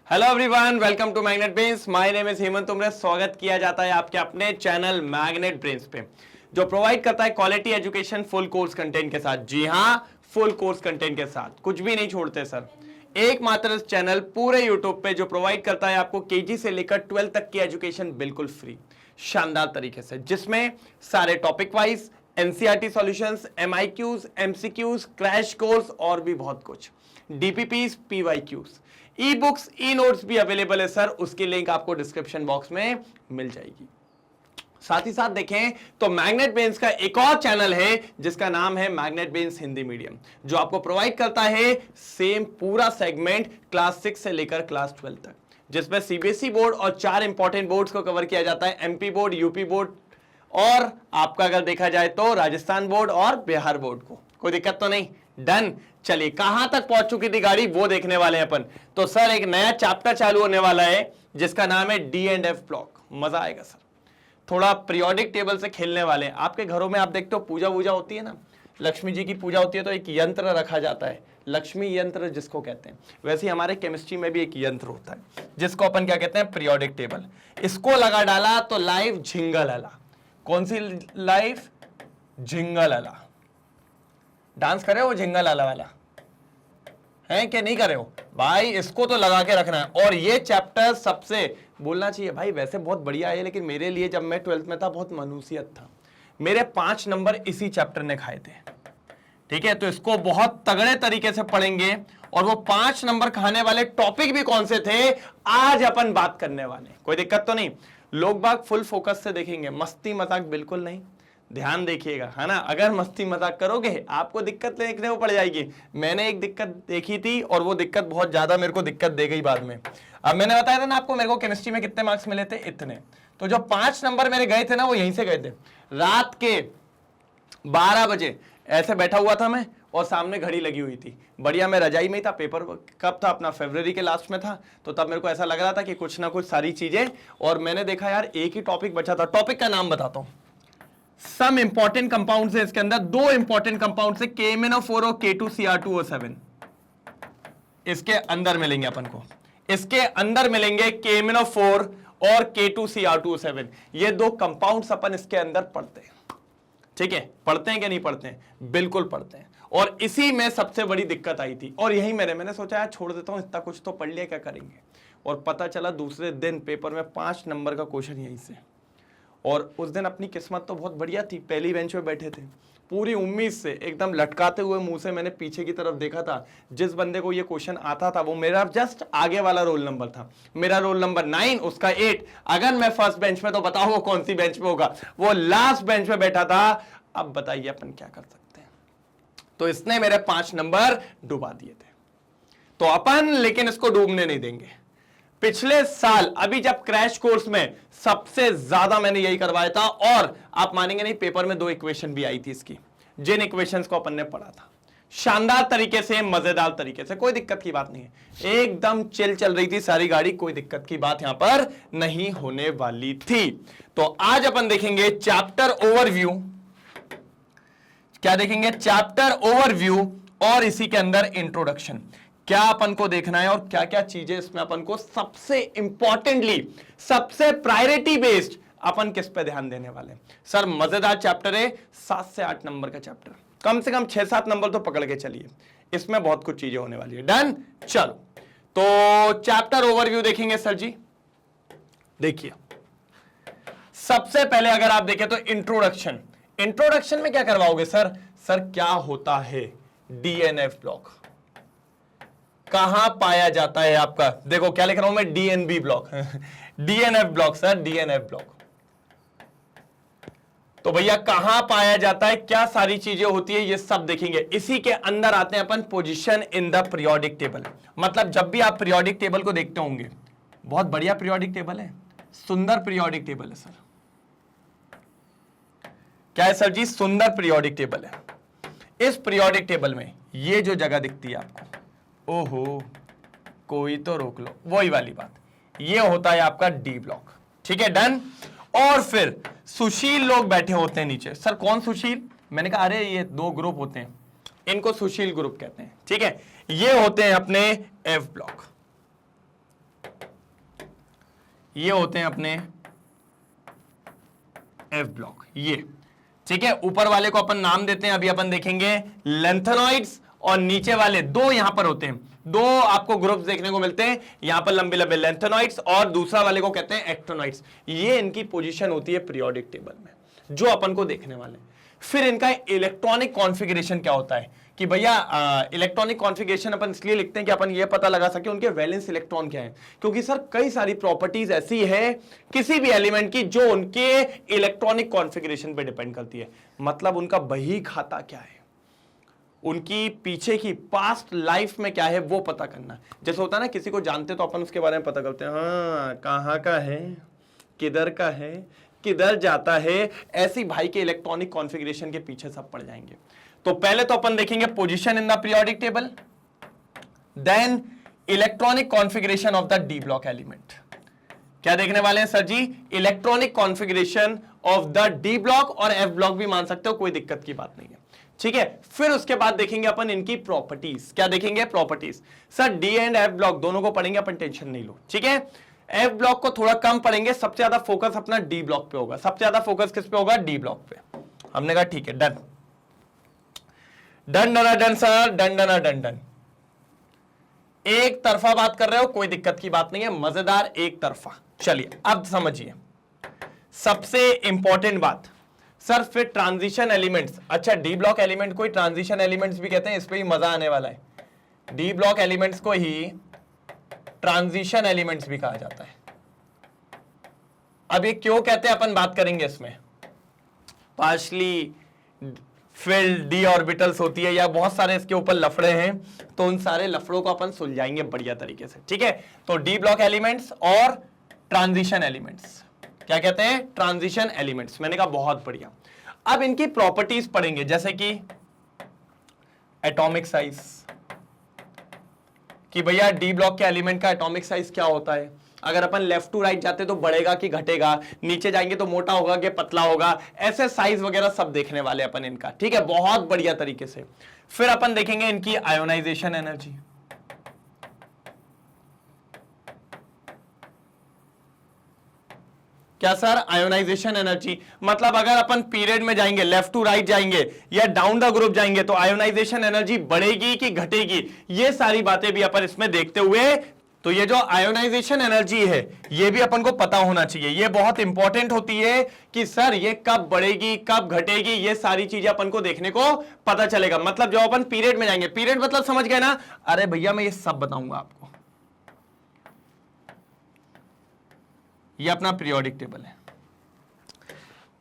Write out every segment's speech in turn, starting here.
Hello everyone, welcome to magnet brains. My name is Hemant Tumre. स्वागत किया जाता है आपके अपने चैनल मैग्नेट ब्रेन्स पे, जो प्रोवाइड करता है quality education full course content के साथ। जी हाँ, फुल कोर्स कंटेंट के साथ, कुछ भी नहीं छोड़ते सर। एकमात्र चैनल पूरे यूट्यूब पे जो प्रोवाइड करता है आपको केजी से लेकर 12 तक की एजुकेशन बिल्कुल फ्री, शानदार तरीके से, जिसमें सारे topic wise NCERT solutions, MIQs, MCQs, crash course और भी बहुत कुछ, DPPs, PYQs, e books, e notes भी अवेलेबल है सर। उसकी लिंक आपको डिस्क्रिप्शन बॉक्स में मिल जाएगी। साथ ही साथ देखें तो मैग्नेट ब्रेन्स का एक और चैनल है जिसका नाम है मैग्नेट ब्रेन्स हिंदी मीडियम, जो आपको प्रोवाइड करता है सेम पूरा सेगमेंट क्लास 6 से लेकर क्लास 12 तक, जिसमें सीबीएसई बोर्ड और 4 इंपॉर्टेंट बोर्ड्स को कवर किया जाता है, एमपी बोर्ड, यूपी बोर्ड और आपका अगर देखा जाए तो राजस्थान बोर्ड और बिहार बोर्ड को। कोई दिक्कत तो नहीं? डन। चलिए, कहां तक पहुंच चुकी थी गाड़ी वो देखने वाले हैं अपन। तो सर एक नया चैप्टर चालू होने वाला है जिसका नाम है डी एंड एफ ब्लॉक। मजा आएगा सर। थोड़ा पीरियोडिक टेबल से खेलने वाले हैं। आपके घरों में आप देखते हो पूजा वूजा होती है ना, लक्ष्मी जी की पूजा होती है तो एक यंत्र रखा जाता है, लक्ष्मी यंत्र जिसको कहते हैं। वैसे ही हमारे केमिस्ट्री में भी एक यंत्र होता है जिसको अपन क्या कहते हैं, पीरियोडिक टेबल। इसको लगा डाला तो लाइव झिंगल अला। कौन सी लाइव? झिंगल अला। डांस करे हो झिंगल अला वाला है कि नहीं करे हो भाई? इसको तो लगा के रखना है। और ये चैप्टर सबसे बोलना चाहिए भाई, वैसे बहुत बढ़िया है, लेकिन मेरे लिए जब मैं 12th में था बहुत मनुष्यत था। मेरे 5 नंबर इसी चैप्टर ने खाए थे। ठीक है, तो इसको बहुत तगड़े तरीके से पढ़ेंगे। और वो 5 नंबर खाने वाले टॉपिक भी कौन से थे आज अपन बात करने वाले। कोई दिक्कत तो नहीं? लोग बाग फुल फोकस से देखेंगे, मस्ती मजाक बिल्कुल नहीं। ध्यान देखिएगा, है ना। अगर मस्ती मजाक करोगे आपको दिक्कत देखने को पड़ जाएगी। मैंने एक दिक्कत देखी थी और वो दिक्कत बहुत ज्यादा मेरे को दिक्कत दे गई बाद में। अब मैंने बताया था ना आपको, मेरे को केमिस्ट्री में कितने मार्क्स मिले थे, इतने। तो जो 5 नंबर मेरे गए थे ना वो यहीं से गए थे। रात के 12 बजे ऐसे बैठा हुआ था मैं और सामने घड़ी लगी हुई थी। बढ़िया, मैं रजाई में ही था। पेपर कब था अपना? फरवरी के लास्ट में था। तो तब मेरे को ऐसा लग रहा था कि कुछ ना कुछ सारी चीजें, और मैंने देखा यार एक ही टॉपिक बचा था। टॉपिक का नाम बताता हूं। सम इंपॉर्टेंट कंपाउंड्स है इसके अंदर, 2 इंपॉर्टेंट कंपाउंड्स है, KMnO4 और K2Cr2O7। इसके अंदर मिलेंगे अपन को, इसके अंदर मिलेंगे KMnO4 और K2Cr2O7। ये 2 कंपाउंड्स अपन इसके अंदर पढ़ते हैं। ठीक है, पढ़ते हैं कि नहीं पढ़ते हैं? बिल्कुल पढ़ते हैं। और इसी में सबसे बड़ी दिक्कत आई थी, और यही मैंने सोचा यार छोड़ देता हूं, इतना कुछ तो पढ़ लिया, क्या करेंगे। और पता चला दूसरे दिन पेपर में 5 नंबर का क्वेश्चन यहीं से। और उस दिन अपनी किस्मत तो बहुत बढ़िया थी, पहली बेंच पे बैठे थे। पूरी उम्मीद से एकदम लटकाते हुए मुंह से मैंने पीछे की तरफ देखा था। जिस बंदे को ये क्वेश्चन आता था वो मेरा जस्ट आगे वाला रोल नंबर था। मेरा रोल नंबर 9, उसका 8। अगर मैं फर्स्ट बेंच में, तो बताओ वो कौन सी बेंच पे होगा? वो लास्ट बेंच पे बैठा था। अब बताइए अपन क्या कर सकते हैं। तो इसने मेरे 5 नंबर डुबा दिए थे। तो अपन लेकिन इसको डूबने नहीं देंगे। पिछले साल अभी जब क्रैश कोर्स में सबसे ज्यादा मैंने यही करवाया था, और आप मानेंगे नहीं, पेपर में 2 इक्वेशन भी आई थी इसकी, जिन इक्वेशंस को अपन ने पढ़ा था शानदार तरीके से, मजेदार तरीके से। कोई दिक्कत की बात नहीं है, एकदम चिल चल रही थी सारी गाड़ी, कोई दिक्कत की बात यहां पर नहीं होने वाली थी। तो आज अपन देखेंगे चैप्टर ओवरव्यू। क्या देखेंगे? चैप्टर ओवरव्यू, और इसी के अंदर इंट्रोडक्शन। क्या अपन को देखना है और क्या क्या चीजें इसमें अपन को सबसे इंपॉर्टेंटली, सबसे प्रायोरिटी बेस्ड अपन किस पे ध्यान देने वाले। सर मजेदार चैप्टर है, 7 से 8 नंबर का चैप्टर, कम से कम 6-7 नंबर तो पकड़ के चलिए। इसमें बहुत कुछ चीजें होने वाली है। डन। चलो, तो चैप्टर ओवरव्यू देखेंगे सर जी। देखिए, सबसे पहले अगर आप देखें तो इंट्रोडक्शन। इंट्रोडक्शन में क्या करवाओगे सर? सर क्या होता है डीएनएफ ब्लॉक, कहां पाया जाता है आपका? देखो क्या लिख रहा हूं मैं, DNB block DNF block sir, DNF block. तो भैया कहां पाया जाता है, क्या सारी चीजें होती है, ये सब देखेंगे। इसी के अंदर आते हैं अपन position in the periodic table. मतलब जब भी आप पीरियोडिक टेबल को देखते होंगे, बहुत बढ़िया पीरियोडिक टेबल है, सुंदर पीरियोडिक टेबल है सर। क्या है सर जी? सुंदर पीरियोडिक टेबल है। इस पीरियोडिक टेबल में ये जो जगह दिखती है आपको, ओहो कोई तो रोक लो, वही वाली बात, ये होता है आपका डी ब्लॉक। ठीक है, डन। और फिर सुशील लोग बैठे होते हैं नीचे। सर कौन सुशील? मैंने कहा अरे ये 2 ग्रुप होते हैं, इनको सुशील ग्रुप कहते हैं। ठीक है, ये होते हैं अपने एफ ब्लॉक। ये होते हैं अपने एफ ब्लॉक, ये ठीक है। ऊपर वाले को अपन नाम देते हैं, अभी अपन देखेंगे लेंथेनॉइड्स, और नीचे वाले दो यहां पर होते हैं, दो आपको ग्रुप्स देखने को मिलते हैं यहां पर लंबे लंबे लेंथेनॉइड्स, और दूसरा वाले को कहते हैं एक्टिनॉइड्स। ये इनकी पोजीशन होती है पीरियोडिक टेबल में, जो अपन को देखने वाले। फिर इनका इलेक्ट्रॉनिक कॉन्फ़िगरेशन क्या होता है कि भैया इलेक्ट्रॉनिक कॉन्फ़िगरेशन अपन इसलिए लिखते हैं कि अपन ये पता लगा सके उनके वैलेंस इलेक्ट्रॉन क्या है, क्योंकि सर कई सारी प्रॉपर्टीज ऐसी है किसी भी एलिमेंट की जो उनके इलेक्ट्रॉनिक कॉन्फ़िगरेशन पे डिपेंड करती है। मतलब उनका बही खाता क्या है, उनकी पीछे की पास्ट लाइफ में क्या है वो पता करना। जैसे होता है ना, किसी को जानते तो अपन उसके बारे में पता करते हैं, हाँ कहाँ का है, किधर का है, किधर जाता है। ऐसी भाई के इलेक्ट्रॉनिक कॉन्फ़िगरेशन के पीछे सब पड़ जाएंगे। तो पहले तो अपन देखेंगे position in the periodic table, then electronic configuration of the d block element. क्या देखने वाले हैं sir ji? Electronic configuration of the d block, और एफ ब्लॉक भी मान सकते हो, कोई दिक्कत की बात नहीं है, ठीक है। फिर उसके बाद देखेंगे अपन इनकी प्रॉपर्टीज। क्या देखेंगे? Properties. Sir D and f block दोनों को पढ़ेंगे अपन, टेंशन नहीं लो, ठीक है। एफ ब्लॉक को थोड़ा कम पढ़ेंगे, सबसे ज्यादा फोकस अपना डी ब्लॉक पे होगा। सबसे ज्यादा फोकस किस पे होगा? डी ब्लॉक पे। हमने कहा ठीक है, done done done done sir, done done done done. एक तरफा बात कर रहे हो, कोई दिक्कत की बात नहीं है, मजेदार एक तरफा। चलिए अब समझिए सबसे इंपॉर्टेंट बात, सर फिर ट्रांजिशन एलिमेंट्स। अच्छा, डी ब्लॉक एलिमेंट को ही ट्रांजिशन एलिमेंट्स भी कहते हैं, इस पे ही मजा आने वाला है। डी ब्लॉक एलिमेंट्स को ही ट्रांजिशन एलिमेंट्स भी कहा जाता है। अब ये क्यों कहते हैं अपन बात करेंगे इसमें। पार्शली फिल्ड डी ऑर्बिटल्स होती है, या बहुत सारे इसके ऊपर लफड़े हैं, तो उन सारे लफड़ों को अपन सुलझाएंगे बढ़िया तरीके से, ठीक है। तो डी ब्लॉक एलिमेंट्स और ट्रांजिशन एलिमेंट्स, क्या कहते हैं? Transition elements. मैंने कहा बहुत बढ़िया। अब इनकी प्रॉपर्टीज पढ़ेंगे, जैसे कि एटॉमिक साइज, कि भैया डी ब्लॉक के एलिमेंट का एटॉमिक साइज क्या होता है। अगर अपन लेफ्ट टू राइट जाते तो बढ़ेगा कि घटेगा, नीचे जाएंगे तो मोटा होगा कि पतला होगा, ऐसे साइज वगैरह सब देखने वाले अपन इनका, ठीक है, बहुत बढ़िया तरीके से। फिर अपन देखेंगे इनकी आयोनाइजेशन एनर्जी। क्या सर? आयोनाइजेशन एनर्जी मतलब अगर अपन पीरियड में जाएंगे, लेफ्ट टू राइट जाएंगे या डाउन द ग्रुप जाएंगे, तो आयोनाइजेशन एनर्जी बढ़ेगी कि घटेगी, ये सारी बातें भी अपन इसमें देखते हुए। तो ये जो आयोनाइजेशन एनर्जी है ये भी अपन को पता होना चाहिए, ये बहुत इंपॉर्टेंट होती है कि सर ये कब बढ़ेगी कब घटेगी, ये सारी चीजें अपन को देखने को पता चलेगा। मतलब जब अपन पीरियड में जाएंगे, पीरियड मतलब समझ गए ना? अरे भैया मैं ये सब बताऊंगा आपको। ये अपना पीरियोडिक टेबल है।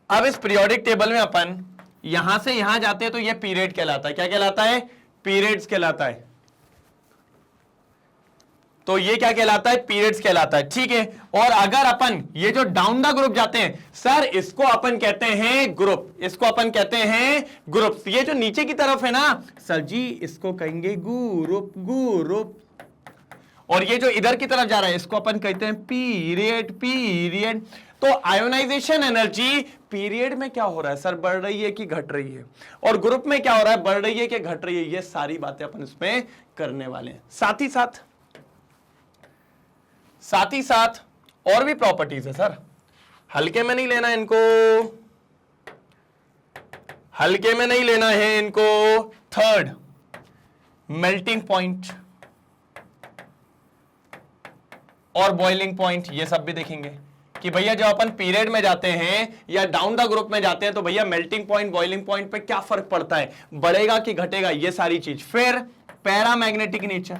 अब इस पीरियोडिक टेबल में अपन यहां से यहां जाते हैं तो ये पीरियड कहलाता है। क्या कहलाता है? पीरियड्स कहलाता है। तो ये क्या कहलाता है? पीरियड्स कहलाता है, ठीक है। और अगर अपन ये जो डाउन द ग्रुप जाते हैं, सर इसको अपन कहते हैं ग्रुप, इसको अपन कहते हैं ग्रुप। ये जो नीचे की तरफ है ना सर जी, इसको कहेंगे ग्रुप, ग्रुप। और ये जो इधर की तरफ जा रहा है इसको अपन कहते हैं पीरियड, पीरियड। तो आयोनाइजेशन एनर्जी पीरियड में क्या हो रहा है सर, बढ़ रही है कि घट रही है, और ग्रुप में क्या हो रहा है, बढ़ रही है कि घट रही है, ये सारी बातें अपन इसमें करने वाले हैं। साथ ही साथ और भी प्रॉपर्टीज है सर, हल्के में नहीं लेना इनको, हल्के में नहीं लेना है इनको। थर्ड, मेल्टिंग पॉइंट और बॉइलिंग पॉइंट, ये सब भी देखेंगे कि भैया जब अपन पीरियड में जाते हैं या डाउन द ग्रुप में जाते हैं तो भैया मेल्टिंग पॉइंट बॉइलिंग पॉइंट पे क्या फर्क पड़ता है, बढ़ेगा कि घटेगा, ये सारी चीज। फिर पैरामैग्नेटिक नेचर।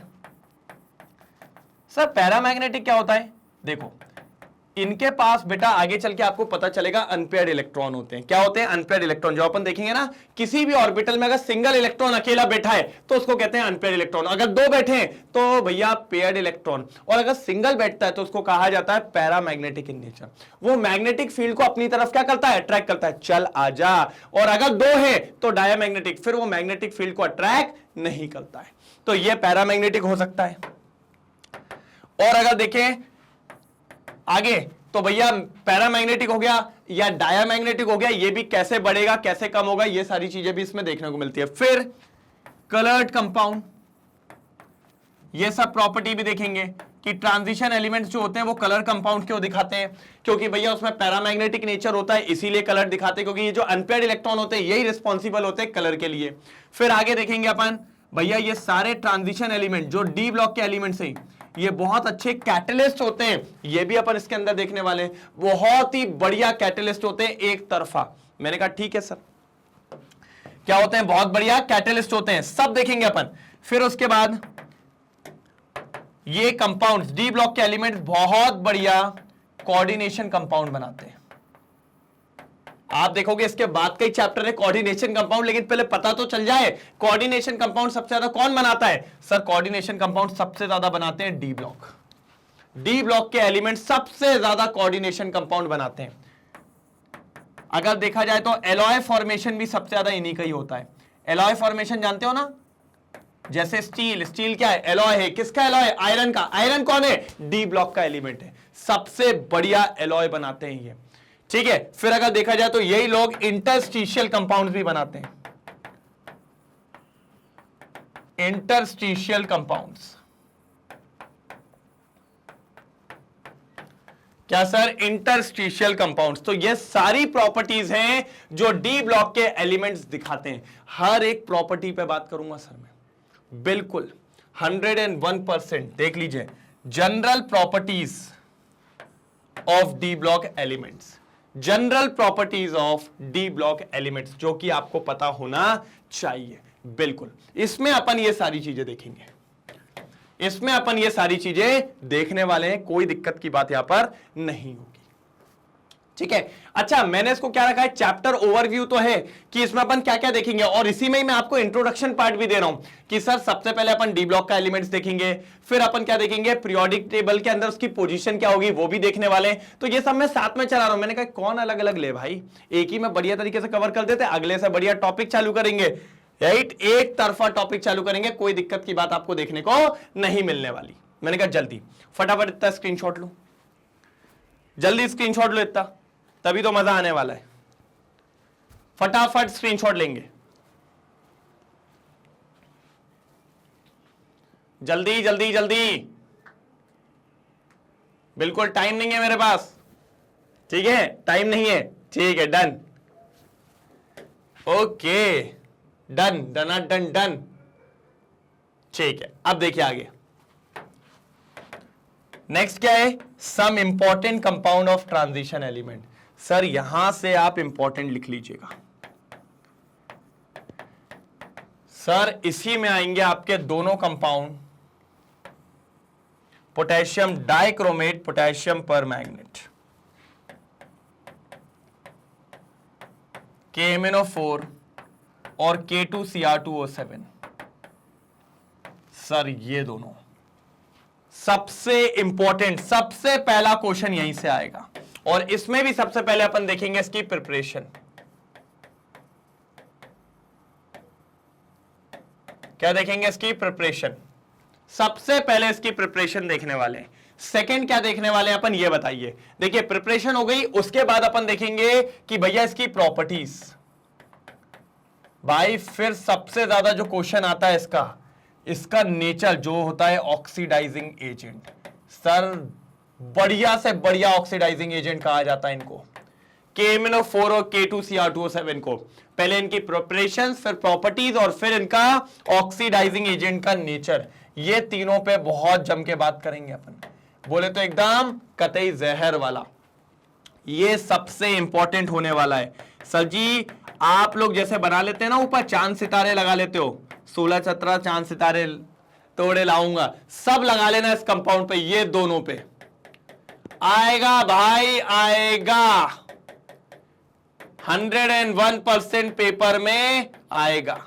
सर पैरामैग्नेटिक क्या होता है? देखो इनके पास बेटा आगे चल के आपको पता चलेगा अनपेयर्ड इलेक्ट्रॉन होते हैं। क्या होते हैं? Unpaired electron. जो अपन देखेंगे ना, किसी भी ऑर्बिटल में अगर सिंगल इलेक्ट्रॉन अकेला बैठा है तो उसको कहते हैं अनपेयर्ड इलेक्ट्रॉन। अगर दो बैठे हैं तो भैया पेयर्ड इलेक्ट्रॉन, और अगर सिंगल बैठता है तो उसको कहा जाता है पैरामैग्नेटिक इन नेचर। वो मैग्नेटिक फील्ड को अपनी तरफ क्या करता है? अट्रैक्ट करता है, चल आजा। और अगर दो है तो डायमैग्नेटिक, फिर वो मैग्नेटिक फील्ड को अट्रैक्ट नहीं करता है। तो ये पैरामैग्नेटिक हो सकता है। और अगर देखें आगे तो भैया पैरामैग्नेटिक हो गया या डायामैग्नेटिक हो गया, ये भी कैसे बढ़ेगा कैसे कम होगा, ये सारी चीजें भी इसमें देखने को मिलती है। फिर कलर्ड कंपाउंड, ये सब प्रॉपर्टी भी देखेंगे कि ट्रांजिशन एलिमेंट्स जो होते हैं वो कलर कंपाउंड क्यों दिखाते हैं, क्योंकि भैया उसमें पैरामैग्नेटिक नेचर होता है इसीलिए कलर दिखाते हैं, क्योंकि ये जो अनपेयर्ड इलेक्ट्रॉन होते हैं यही रिस्पॉन्सिबल होते हैं कलर के लिए। फिर आगे देखेंगे अपन भैया ये सारे ट्रांजिशन एलिमेंट जो डी ब्लॉक के एलिमेंट्स हैं ये बहुत अच्छे कैटलिस्ट होते हैं, ये भी अपन इसके अंदर देखने वाले हैं, बहुत ही बढ़िया कैटलिस्ट होते हैं एक तरफा। मैंने कहा ठीक है सर, क्या होते हैं, बहुत बढ़िया कैटलिस्ट होते हैं, सब देखेंगे अपन। फिर उसके बाद ये कंपाउंड्स डी ब्लॉक के एलिमेंट्स बहुत बढ़िया कोऑर्डिनेशन कंपाउंड बनाते हैं। आप देखोगे इसके बाद कई चैप्टर है कोऑर्डिनेशन कंपाउंड, लेकिन पहले पता तो चल जाए कोऑर्डिनेशन कंपाउंड सबसे ज्यादा कौन बनाता है। सर कोऑर्डिनेशन कंपाउंड सबसे ज्यादा बनाते हैं डी ब्लॉक। डी ब्लॉक के एलिमेंट सबसे ज्यादा कोऑर्डिनेशन कंपाउंड बनाते हैं। अगर देखा जाए तो एलॉय फॉर्मेशन भी सबसे ज्यादा इन्हीं का ही होता है। एलॉय फॉर्मेशन जानते हो ना, जैसे स्टील, स्टील क्या है, एलॉय है, किसका एलॉय, आयरन का। आयरन कौन है, डी ब्लॉक का एलिमेंट है, सबसे बढ़िया एलॉय बनाते हैं ये, ठीक है। फिर अगर देखा जाए तो यही लोग इंटरस्टिशियल कंपाउंड्स भी बनाते हैं, इंटरस्टिशियल कंपाउंड्स। क्या सर, इंटरस्टिशियल कंपाउंड्स। तो ये सारी प्रॉपर्टीज हैं जो डी ब्लॉक के एलिमेंट्स दिखाते हैं। हर एक प्रॉपर्टी पे बात करूंगा सर मैं, बिल्कुल 101%। देख लीजिए general properties of D block elements, general properties of D block elements जो कि आपको पता होना चाहिए, बिल्कुल। इसमें अपन ये सारी चीजें देखेंगे, इसमें अपन ये सारी चीजें देखने वाले हैं, कोई दिक्कत की बात यहां पर नहीं होगी, ठीक है। अच्छा, मैंने इसको क्या रखा है, चैप्टर ओवरव्यू तो है कि इसमें अपन क्या क्या देखेंगे, और इसी में ही मैं आपको इंट्रोडक्शन पार्ट भी दे रहा हूं कि सर सबसे पहले अपन डी ब्लॉक का एलिमेंट्स देखेंगे, फिर अपन क्या देखेंगे, पीरियोडिक टेबल के अंदर उसकी पोजीशन क्या होगी वो भी देखने वाले हैं। तो ये सब मैं साथ में चला रहा हूं। मैंने कहा कौन अलग अलग ले भाई, एक ही में बढ़िया तरीके से कवर कर देते, अगले से बढ़िया टॉपिक चालू करेंगे, राइट, एक तरफा टॉपिक चालू करेंगे, कोई दिक्कत की बात आपको देखने को नहीं मिलने वाली। मैंने कहा जल्दी फटाफट इतना स्क्रीनशॉट लो, जल्दी स्क्रीनशॉट लो इतना, तभी तो मजा आने वाला है। फटाफट स्क्रीनशॉट लेंगे, जल्दी जल्दी जल्दी, बिल्कुल टाइम नहीं है मेरे पास, ठीक है, टाइम नहीं है, ठीक है, done, okay, done done done done, ठीक है। अब देखिए आगे नेक्स्ट क्या है, some important compound of transition element. Sir यहां से आप इंपॉर्टेंट लिख लीजिएगा सर, इसी में आएंगे आपके दोनों compound, potassium dichromate, potassium permanganate, KMnO4 और K2Cr2O7। सर ये दोनों सबसे इंपॉर्टेंट, सबसे पहला क्वेश्चन यहीं से आएगा, और इसमें भी सबसे पहले अपन देखेंगे इसकी प्रिपरेशन। क्या देखेंगे, इसकी प्रिपरेशन, सबसे पहले इसकी प्रिपरेशन देखने वाले हैं। सेकंड क्या देखने वाले हैं अपन, ये बताइए। देखिए प्रिपरेशन हो गई, उसके बाद अपन देखेंगे कि भैया इसकी प्रॉपर्टीज। भाई फिर सबसे ज्यादा जो क्वेश्चन आता है इसका नेचर जो होता है ऑक्सीडाइजिंग एजेंट। सर बढ़िया से बढ़िया ऑक्सीडाइजिंग एजेंट कहा जाता है इनको, KMnO4 और K2Cr2O7 को। पहले इनकी प्रिपरेशन, फिर प्रॉपर्टीज, और फिर इनका ऑक्सीडाइजिंग एजेंट का नेचर। ये तीनों पे बहुत जम के बात करेंगे अपन, बोले तो एकदम कतई जहर वाला। ये सबसे इंपॉर्टेंट होने वाला है। सर जी आप लोग जैसे बना लेते हैं ना, ऊपर चांद सितारे लगा लेते हो, 16 17 चांद सितारे तोड़े लाऊंगा, सब लगा लेना इस कंपाउंड पे, ये दोनों पे आएगा भाई, आएगा 101% पेपर में आएगा,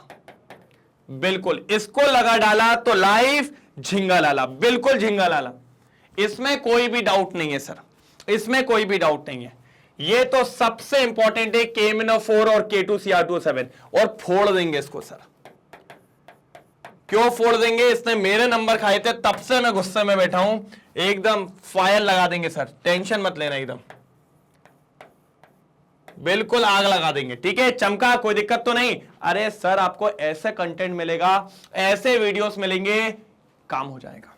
बिल्कुल। इसको लगा डाला तो लाइफ झिंगा लाला, बिल्कुल झिंगा लाला, इसमें कोई भी डाउट नहीं है सर, इसमें कोई भी डाउट नहीं है। ये तो सबसे इंपॉर्टेंट है KMnO4 और K2Cr2O7, और फोड़ देंगे इसको सर। क्यों फोड़ देंगे, इसने मेरे नंबर खाए थे, तब से मैं गुस्से में बैठा हूं, एकदम फायर लगा देंगे सर, टेंशन मत लेना, एकदम बिल्कुल आग लगा देंगे, ठीक है। चमका, कोई दिक्कत तो नहीं। अरे सर आपको ऐसे कंटेंट मिलेगा, ऐसे वीडियोस मिलेंगे, काम हो जाएगा।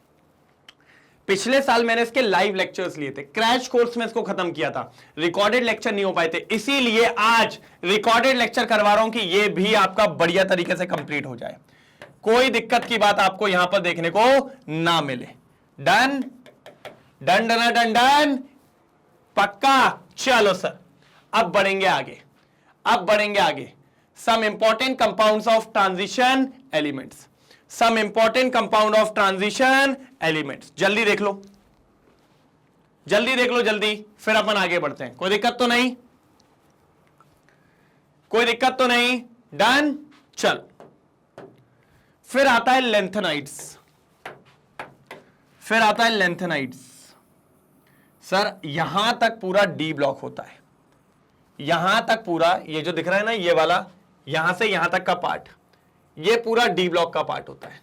पिछले साल मैंने इसके लाइव लेक्चर्स लिए थे, क्रैश कोर्स में इसको खत्म किया था, रिकॉर्डेड लेक्चर नहीं हो पाए थे, इसीलिए आज रिकॉर्डेड लेक्चर करवा रहा हूं कि ये भी आपका बढ़िया तरीके से कंप्लीट हो जाए, कोई दिक्कत की बात आपको यहां पर देखने को ना मिले। Done done done done done, पक्का। चलो सर, अब बढ़ेंगे आगे, अब बढ़ेंगे आगे। Some important compounds of transition elements, some important compound of transition elements. जल्दी देख लो, जल्दी देख लो, जल्दी, फिर अपन आगे बढ़ते हैं। कोई दिक्कत तो नहीं, कोई दिक्कत तो नहीं। डन। चल, फिर आता है लेंथेनाइड्स, फिर आता है लेंथेनाइड्स। सर यहां तक पूरा डी ब्लॉक होता है, यहां तक पूरा, ये जो दिख रहा है ना ये वाला, यहां से यहां तक का पार्ट, ये पूरा डी ब्लॉक का पार्ट होता है।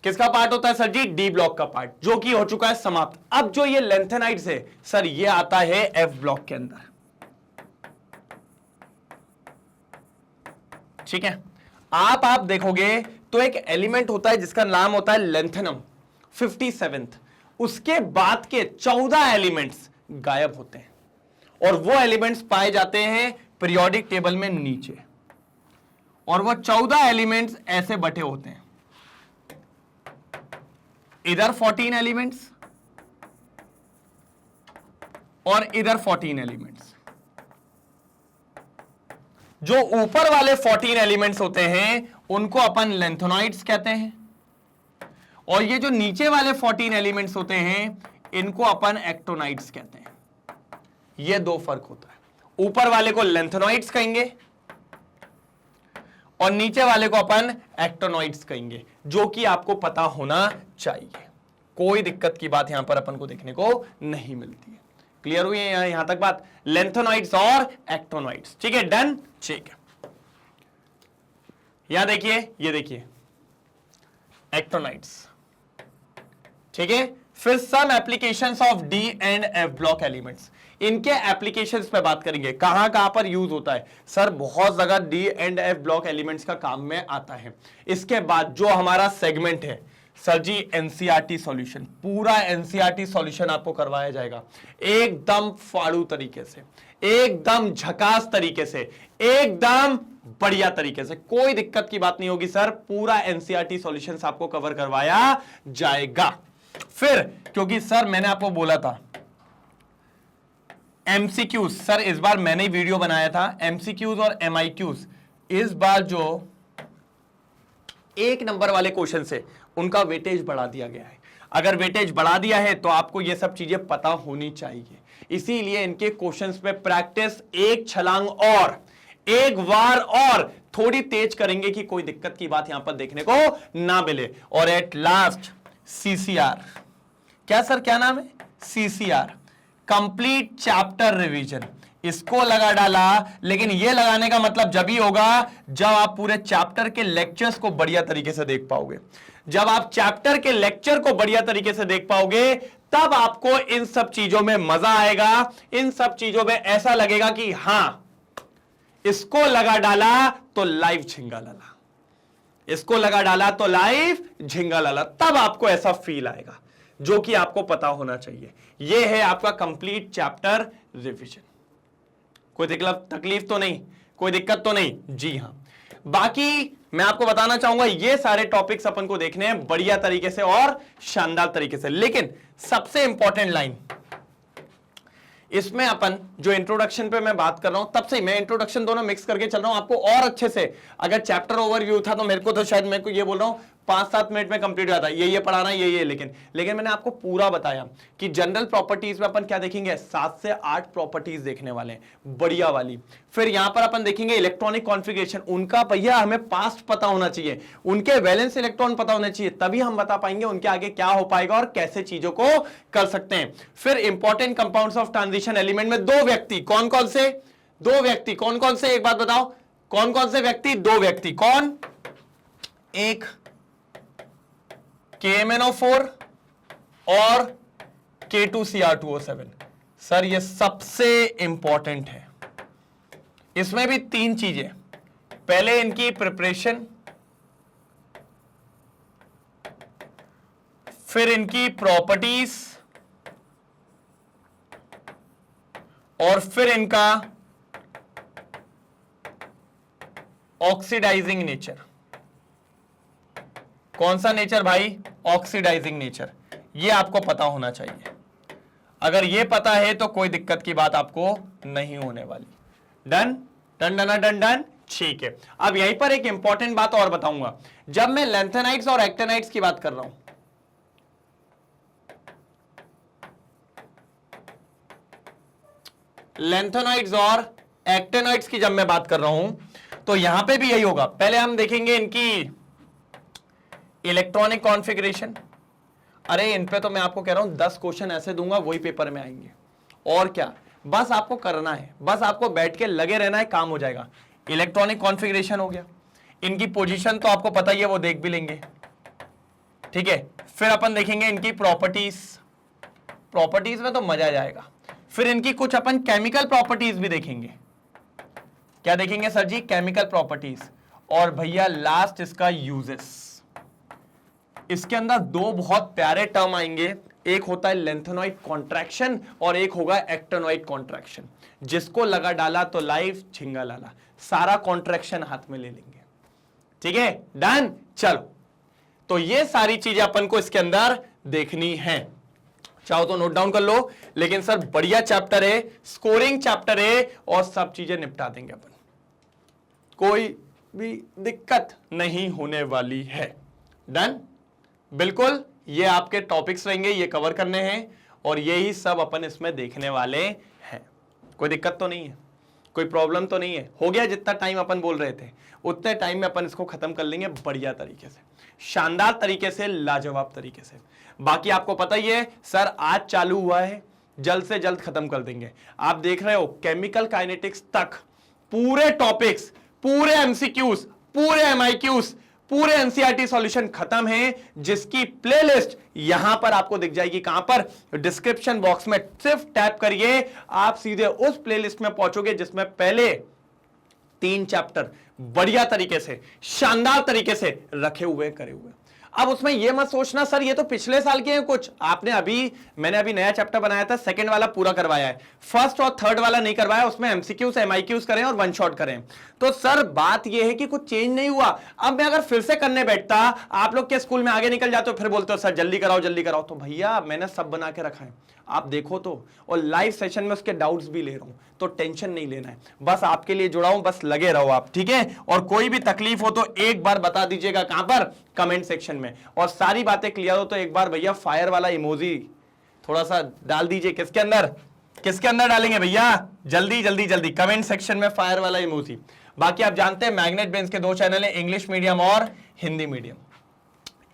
किसका पार्ट होता है सर जी? डी ब्लॉक का पार्ट, जो कि हो चुका है समाप्त। अब जो ये लेंथेनाइड्स है सर, ये आता है एफ ब्लॉक के अंदर, ठीक है। आप देखोगे तो एक एलिमेंट होता है जिसका नाम होता है लेंथेनम 57th, उसके बाद के 14 एलिमेंट्स गायब होते हैं, और वो एलिमेंट्स पाए जाते हैं पीरियोडिक टेबल में नीचे, और वो 14 एलिमेंट्स ऐसे बटे होते हैं, इधर 14 एलिमेंट्स और इधर 14 एलिमेंट्स। जो ऊपर वाले 14 एलिमेंट्स होते हैं उनको अपन लेंथेनॉइड्स कहते हैं, और ये जो नीचे वाले 14 एलिमेंट्स होते हैं इनको अपन एक्टोनाइड्स कहते हैं। ये दो फर्क होता है, ऊपर वाले को लेंथेनॉइड्स कहेंगे और नीचे वाले को अपन एक्टोनॉइड्स कहेंगे, जो कि आपको पता होना चाहिए। कोई दिक्कत की बात यहां पर अपन को देखने को नहीं मिलती है। क्लियर हुई है यहां तक बात? लेंथेनॉइड्स और एक्टोनॉइड्स, ठीक है। डन, ठीक है। यहां देखिए, ये देखिए एक्टोनॉइड्स, ठीक है। फिर some applications of d and f block elements, इनके एप्लीकेशंस पे बात करेंगे, कहां कहां पर यूज होता है सर? बहुत जगह D and f block elements का काम में आता है। इसके बाद जो हमारा सेगमेंट है सर जी, एनसीईआरटी सॉल्यूशन, पूरा एनसीईआरटी सॉल्यूशन आपको करवाया जाएगा एकदम फाड़ू तरीके से, एकदम झकास तरीके से, एकदम बढ़िया तरीके से, कोई दिक्कत की बात नहीं होगी सर। पूरा एनसीईआरटी सॉल्यूशन आपको कवर करवाया जाएगा। फिर क्योंकि सर मैंने आपको बोला था एमसीक्यूज, सर इस बार मैंने वीडियो बनाया था एमसीक्यूज और एमआईक्यूज, इस बार जो एक नंबर वाले क्वेश्चन से उनका वेटेज बढ़ा दिया गया है। अगर वेटेज बढ़ा दिया है तो आपको ये सब चीजें पता होनी चाहिए, इसीलिए इनके क्वेश्चंस पे प्रैक्टिस एक छलांग और एक बार और थोड़ी तेज करेंगे कि कोई दिक्कत की बात यहां पर देखने को ना मिले। और एट लास्ट सीसीआर, क्या सर क्या नाम है? सीसीआर, कंप्लीट चैप्टर रिवीजन, इसको लगा डाला। लेकिन ये लगाने का मतलब जब ही होगा जब आप पूरे चैप्टर के लेक्चर्स को बढ़िया तरीके से देख पाओगे। जब आप चैप्टर के लेक्चर को बढ़िया तरीके से देख पाओगे तब आपको इन सब चीजों में मजा आएगा, इन सब चीजों में ऐसा लगेगा कि हां इसको लगा डाला तो लाइव झिंगा लाला, इसको लगा डाला तो लाइव झिंगा लाला, तब आपको ऐसा फील आएगा, जो कि आपको पता होना चाहिए। यह है आपका कंप्लीट चैप्टर रिवीजन। कोई तकलीफ तो नहीं, कोई दिक्कत तो नहीं? जी हां। बाकी मैं आपको बताना चाहूंगा ये सारे टॉपिक्स अपन को देखने हैं बढ़िया तरीके से और शानदार तरीके से। लेकिन सबसे इंपॉर्टेंट लाइन इसमें अपन जो इंट्रोडक्शन पे मैं बात कर रहा हूं, तब से मैं इंट्रोडक्शन दोनों मिक्स करके चल रहा हूं आपको और अच्छे से। अगर चैप्टर ओवरव्यू था तो मेरे को तो शायद मेरे को ये बोल रहा हूं 5-7 मिनट में कंप्लीट हो जाता है, ये पढ़ाना ये, लेकिन मैंने आपको पूरा बताया कि जनरल प्रॉपर्टीज में अपन क्या देखेंगे, 7 से 8 प्रॉपर्टीज देखने वाले हैं बढ़िया वाली। फिर यहां पर अपन देखेंगे इलेक्ट्रॉनिक कॉन्फ़िगरेशन, उनका भैया हमें पास्ट पता होना चाहिए, उनके वैलेंस इलेक्ट्रॉन पता होने चाहिए, तभी हम बता पाएंगे उनके आगे क्या हो पाएगा और कैसे चीजों को कर सकते हैं। फिर important compounds of transition element में दो व्यक्ति, कौन कौन से? दो व्यक्ति, कौन कौन से? एक बात बताओ, कौन कौन से व्यक्ति? दो व्यक्ति, कौन? एक KMnO4 और K2Cr2O7। सर ये सबसे इंपॉर्टेंट है, इसमें भी 3 चीजें, पहले इनकी प्रिपरेशन, फिर इनकी प्रॉपर्टीज, और फिर इनका ऑक्सीडाइजिंग नेचर। कौन सा नेचर भाई? Oxidising nature. ये आपको पता होना चाहिए। अगर ये पता है तो कोई दिक्कत की बात आपको नहीं होने वाली। Done done done done done. ठीक है, अब यहीं पर एक इंपॉर्टेंट बात और बताऊंगा। जब मैं लैंथेनाइड्स और एक्टिनाइड्स की बात कर रहा हूं, लैंथेनाइड्स और एक्टिनाइड्स की जब मैं बात कर रहा हूं, तो यहां पे भी यही होगा। पहले हम देखेंगे इनकी इलेक्ट्रॉनिक कॉन्फ़िगरेशन। अरे इन पे तो मैं आपको कह रहा हूं 10 क्वेश्चन ऐसे दूंगा, वही पेपर में आएंगे। और क्या, बस आपको करना है, बस आपको बैठ के लगे रहना है, काम हो जाएगा। इलेक्ट्रॉनिक कॉन्फ़िगरेशन हो गया, इनकी पोजीशन तो आपको पता ही है, वो देख भी लेंगे। ठीक है, फिर अपन देखेंगे इनकी प्रॉपर्टीज। प्रॉपर्टीज में तो मजा आ जाएगा। फिर इनकी कुछ अपन केमिकल प्रॉपर्टीज भी देखेंगे। क्या देखेंगे सर जी? Chemical properties. और भैया लास्ट इसका यूजेस। इसके अंदर दो बहुत प्यारे टर्म आएंगे, एक होता है लेंथेनॉइड कॉन्ट्रैक्शन और एक होगा एक्टिनॉइड कॉन्ट्रैक्शन। जिसको लगा डाला तो लाइफ झिंगा लाला, सारा कॉन्ट्रैक्शन हाथ में ले लेंगे। ठीक है, डन। चलो, तो ये सारी चीजें अपन को इसके अंदर देखनी है। चाहो तो नोट डाउन कर लो, लेकिन सर बढ़िया चैप्टर है, स्कोरिंग चैप्टर है, और सब चीजें निपटा देंगे अपन, कोई भी दिक्कत नहीं होने वाली है। डन, बिल्कुल। ये आपके टॉपिक्स रहेंगे, ये कवर करने हैं, और यही सब अपन इसमें देखने वाले हैं। कोई दिक्कत तो नहीं है, कोई प्रॉब्लम तो नहीं है। हो गया जितना टाइम अपन बोल रहे थे, उतने टाइम में अपन इसको खत्म कर लेंगे बढ़िया तरीके से, शानदार तरीके से, लाजवाब तरीके से। बाकी आपको पता ही है सर, आज चालू हुआ है, जल्द से जल्द खत्म कर देंगे। आप देख रहे हो केमिकल काइनेटिक्स तक पूरे टॉपिक्स, पूरे एमसीक्यूज, पूरे एमआईक्यूज, पूरे एनसीईआरटी सॉल्यूशन खत्म है, जिसकी प्लेलिस्ट यहां पर आपको दिख जाएगी। कहां पर? डिस्क्रिप्शन बॉक्स में। सिर्फ टैप करिए, आप सीधे उस प्लेलिस्ट में पहुंचोगे जिसमें पहले 3 चैप्टर बढ़िया तरीके से, शानदार तरीके से रखे हुए, करे हुए। अब उसमें यह मत सोचना सर ये तो पिछले साल के हैं कुछ, मैंने अभी नया चैप्टर बनाया था, सेकंड वाला पूरा करवाया है, फर्स्ट और थर्ड वाला नहीं करवाया, उसमें एमसीक्यूज एमआईक्यूज करें और वन शॉट करें। तो सर बात यह है कि कुछ चेंज नहीं हुआ। अब मैं अगर फिर से करने बैठता, आप लोग के स्कूल में आगे निकल जाते हो, फिर बोलते हो सर जल्दी कराओ जल्दी कराओ। तो भैया मैंने सब बना के रखा है, आप देखो तो, और लाइव सेशन में उसके डाउट्स भी ले रहा हूं, तो टेंशन नहीं लेना है, बस आपके लिए जुड़ा हूं, बस लगे रहो आप। ठीक है, और कोई भी तकलीफ हो तो एक बार बता दीजिएगा, कहां पर? कमेंट सेक्शन में। और सारी बातें क्लियर हो तो एक बार भैया फायर वाला इमोजी थोड़ा सा डाल दीजिए। किसके अंदर? किसके अंदर डालेंगे भैया? जल्दी जल्दी जल्दी कमेंट सेक्शन में फायर वाला इमोजी। बाकी आप जानते हैं मैग्नेट ब्रेन्स के 2 चैनल हैं, इंग्लिश मीडियम और हिंदी मीडियम।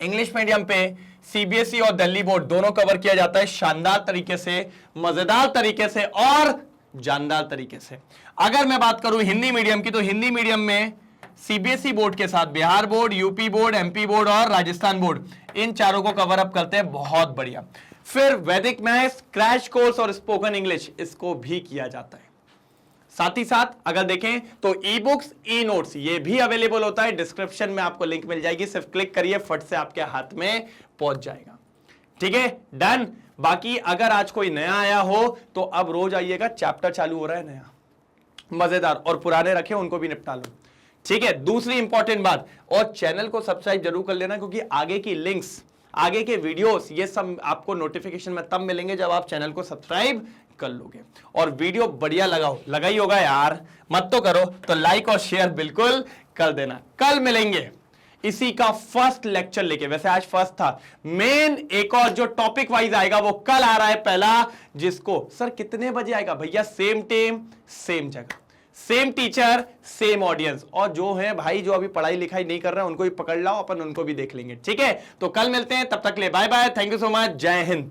इंग्लिश मीडियम पे सीबीएसई और दिल्ली बोर्ड दोनों कवर किया जाता है, शानदार तरीके से, मजेदार तरीके से और जानदार तरीके से। अगर मैं बात करूं हिंदी मीडियम की, तो हिंदी मीडियम में सीबीएसई बोर्ड के साथ Bihar board, UP board, MP board और राजस्थान बोर्ड, इन चारों को कवर अप करते हैं, बहुत बढ़िया। फिर वैदिक मैथ्स, क्रैश कोर्स और स्पोकन इंग्लिश, इसको भी किया जाता है। साथ ही साथ अगर देखें तो ई बुक्स, ई नोट्स, ये भी अवेलेबल होता है। डिस्क्रिप्शन में आपको लिंक मिल जाएगी, सिर्फ क्लिक करिए, फट से आपके हाथ में पहुंच जाएगा। ठीक है, डन। बाकी अगर आज कोई नया आया हो तो अब रोज आइएगा, चैप्टर चालू हो रहा है नया मजेदार, और पुराने रखे उनको भी निपटा लो। ठीक है, दूसरी इंपॉर्टेंट बात, और चैनल को सब्सक्राइब जरूर कर लेना, क्योंकि आगे की लिंक्स, आगे के वीडियोस, ये सब आपको नोटिफिकेशन में तब मिलेंगे जब आप चैनल को सब्सक्राइब कर लोगे। और वीडियो बढ़िया लगा ही होगा यार, मत तो करो तो लाइक और शेयर बिल्कुल कर देना। कल मिलेंगे इसी का फर्स्ट लेक्चर लेके, वैसे आज फर्स्ट था, मेन एक और जो टॉपिक वाइज आएगा वो कल आ रहा है पहला, जिसको सर कितने बजे आएगा भैया? सेम टाइम सेम जगह, सेम टीचर सेम ऑडियंस। और जो है भाई जो अभी पढ़ाई लिखाई नहीं कर रहे हैं उनको भी पकड़ लाओ, अपन उनको भी देख लेंगे। ठीक है, तो कल मिलते हैं, तब तक ले bye bye, thank you so much, जय हिंद।